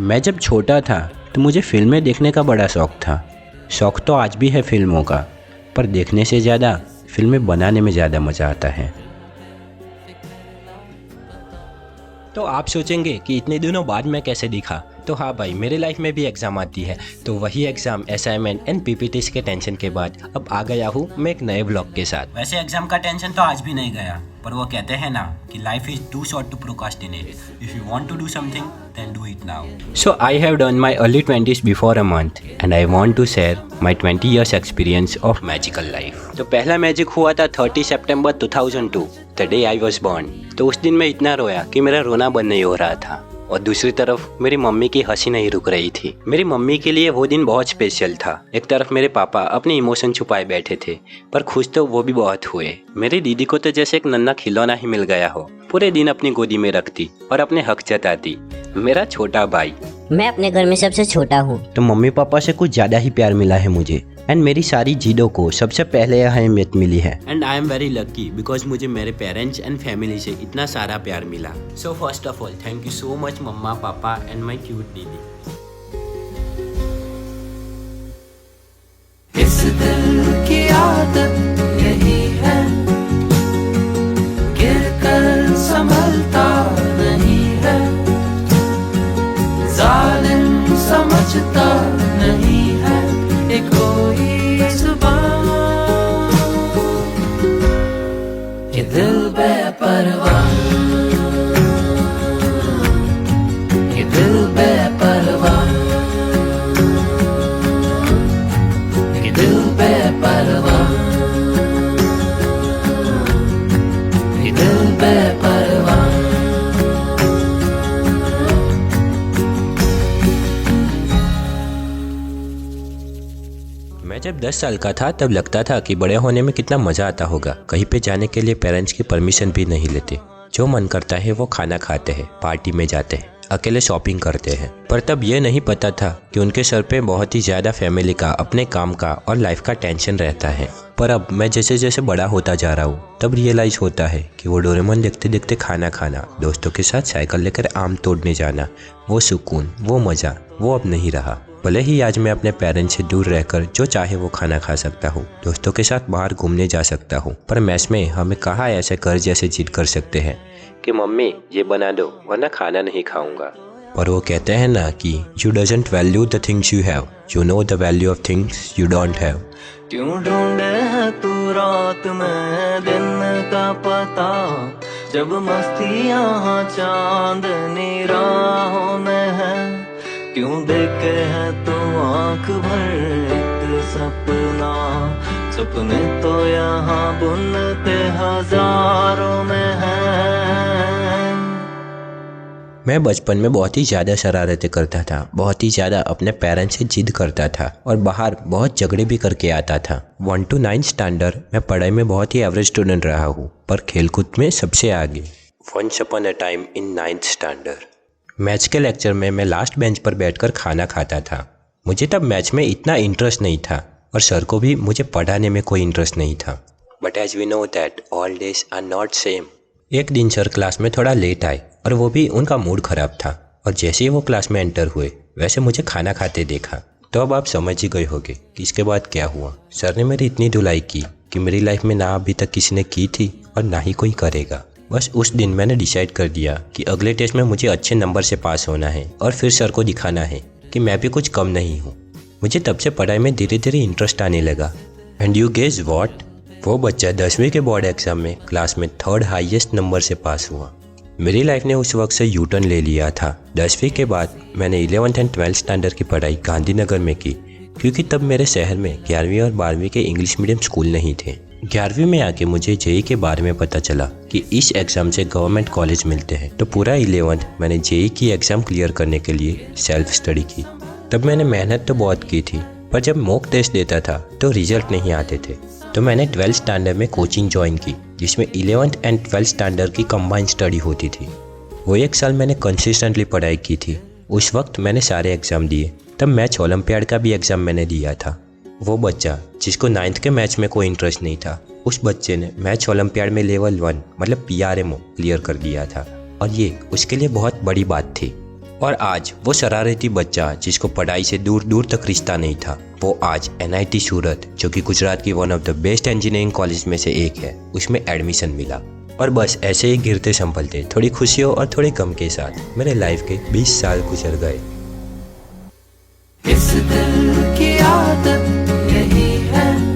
मैं जब छोटा था तो मुझे फिल्में देखने का बड़ा शौक़ था। शौक़ तो आज भी है फिल्मों का, पर देखने से ज़्यादा फिल्में बनाने में ज़्यादा मज़ा आता है। तो आप सोचेंगे कि इतने दिनों बाद मैं कैसे दिखा। तो हाँ भाई, मेरे लाइफ में भी एग्ज़ाम आती है, तो वही एग्ज़ाम, असाइनमेंट एंड पीपीटीज के टेंशन के बाद अब आ गया हूँ मैं एक नए ब्लॉग के साथ। वैसे एग्ज़ाम का टेंशन तो आज भी नहीं गया, पर वो कहते हैं ना कि life is too short to procrastinate. If you want to do something then do it now. So I have done my early 20s before a month and I want to share my 20 years experience of magical life. तो पहला magic हुआ था 30 सितंबर 2002, the day I was born. तो उस दिन मैं इतना रोया कि मेरा रोना बंद नहीं हो रहा था, और दूसरी तरफ मेरी मम्मी की हंसी नहीं रुक रही थी। मेरी मम्मी के लिए वो दिन बहुत स्पेशल था। एक तरफ मेरे पापा अपने इमोशन छुपाए बैठे थे, पर खुश तो वो भी बहुत हुए। मेरी दीदी को तो जैसे एक नन्हा खिलौना ही मिल गया हो, पूरे दिन अपनी गोदी में रखती और अपने हक जताती। मेरा छोटा भाई, मैं अपने घर में सबसे छोटा हूँ, तो मम्मी पापा से कुछ ज़्यादा ही प्यार मिला है मुझे, एंड मेरी सारी जिदों को सबसे पहले अहमियत मिली है। And I am very lucky because मुझे मेरे पेरेंट्स एंड फैमिली से इतना सारा प्यार मिला। So first of all thank you so much mamma papa and my cute दीदी। इस दिल की आदत यही है, गिरकर संभलता नहीं है, जालिम समझता नहीं है ये कोई जुबान, ये दिल बेपरवाह, ये दिल बेपरवाह, ये दिल बेपरवाह, ये दिल बेपरवाह। मैं जब 10 साल का था तब लगता था कि बड़े होने में कितना मज़ा आता होगा। कहीं पे जाने के लिए पेरेंट्स की परमिशन भी नहीं लेते, जो मन करता है वो खाना खाते हैं, पार्टी में जाते हैं, अकेले शॉपिंग करते हैं। पर तब ये नहीं पता था कि उनके सर पे बहुत ही ज़्यादा फैमिली का, अपने काम का और लाइफ का टेंशन रहता है। पर अब मैं जैसे जैसे बड़ा होता जा रहा हूँ तब रियलाइज़ होता है कि वो डोरेमोन देखते देखते खाना खाना, दोस्तों के साथ साइकिल लेकर आम तोड़ने जाना, वो सुकून, वो मज़ा, वो अब नहीं रहा। भले ही आज मैं अपने पेरेंट्स से दूर रहकर जो चाहे वो खाना खा सकता हूँ, दोस्तों के साथ बाहर घूमने जा सकता हूँ, पर मेस में हमें कहाँ ऐसे कर जैसे जिद कर सकते हैं कि मम्मी ये बना दो वरना खाना नहीं खाऊंगा। और वो कहते हैं ना कि you doesn't value the things you have, you know the value of things you don't have. क्यों ढूंढे है तू रात में दिन का पता, जब मस्ती यहाँ चांदनी राहों में है। क्यों देखे है तू आँख भर एक सपना, सपने तो यहाँ बुनते हजारों में है। मैं बचपन में बहुत ही ज़्यादा शरारतें करता था, बहुत ही ज़्यादा अपने पेरेंट्स से जिद करता था और बाहर बहुत झगड़े भी करके आता था। 1 to 9 स्टैंडर्ड मैं पढ़ाई में बहुत ही एवरेज स्टूडेंट रहा हूँ, पर खेलकूद में सबसे आगे। Once upon a time in 9th standard maths के लेक्चर में मैं लास्ट बेंच पर बैठकर खाना खाता था। मुझे तब मैथ्स में इतना इंटरेस्ट नहीं था और सर को भी मुझे पढ़ाने में कोई इंटरेस्ट नहीं था। But as we know that all days are not same. एक दिन सर क्लास में थोड़ा लेट आए और वो भी उनका मूड ख़राब था, और जैसे ही वो क्लास में एंटर हुए वैसे मुझे खाना खाते देखा। तो अब आप समझ ही गए होंगे कि इसके बाद क्या हुआ। सर ने मेरी इतनी धुलाई की कि मेरी लाइफ में ना अभी तक किसी ने की थी और ना ही कोई करेगा। बस उस दिन मैंने डिसाइड कर दिया कि अगले टेस्ट में मुझे अच्छे नंबर से पास होना है और फिर सर को दिखाना है कि मैं भी कुछ कम नहीं हूँ। मुझे तब से पढ़ाई में धीरे धीरे इंटरेस्ट आने लगा। एंड यू गेस व्हाट, वो बच्चा 10वीं के बोर्ड एग्जाम में क्लास में 3rd हाईएस्ट नंबर से पास हुआ। मेरी लाइफ ने उस वक्त से यू टर्न ले लिया था। 10वीं के बाद मैंने 11th एंड 12th स्टैंडर्ड की पढ़ाई गांधीनगर में की, क्योंकि तब मेरे शहर में 11वीं और 12वीं के इंग्लिश मीडियम स्कूल नहीं थे। 11वीं में आके मुझे जेई के बारे में पता चला कि इस एग्ज़ाम से गवर्नमेंट कॉलेज मिलते हैं। तो पूरा 11th मैंने जेई की एग्ज़ाम क्लियर करने के लिए सेल्फ स्टडी की। तब मैंने मेहनत तो बहुत की थी, पर जब मॉक टेस्ट देता था तो रिजल्ट नहीं आते थे। तो मैंने 12th स्टैंडर्ड में कोचिंग ज्वाइन की, जिसमें 11th एंड 12th स्टैंडर्ड की कंबाइंड स्टडी होती थी। वो एक साल मैंने कंसिस्टेंटली पढ़ाई की थी। उस वक्त मैंने सारे एग्ज़ाम दिए। तब मैथ्स ओलंपियाड का भी एग्ज़ाम मैंने दिया था। वो बच्चा जिसको 9th के मैथ्स में कोई इंटरेस्ट नहीं था, उस बच्चे ने मैथ्स ओलंपियाड में लेवल 1 मतलब PRMO क्लियर कर दिया था, और ये उसके लिए बहुत बड़ी बात थी। और आज वो शरारती बच्चा जिसको पढ़ाई से दूर दूर तक रिश्ता नहीं था, वो आज NIT सूरत, जो कि गुजरात की one of the best engineering college में से एक है, उसमें एडमिशन मिला। और बस ऐसे ही गिरते संभलते थोड़ी खुशियों और थोड़े गम के साथ मेरे लाइफ के 20 साल गुजर गए। इस दिल की आदत यही है।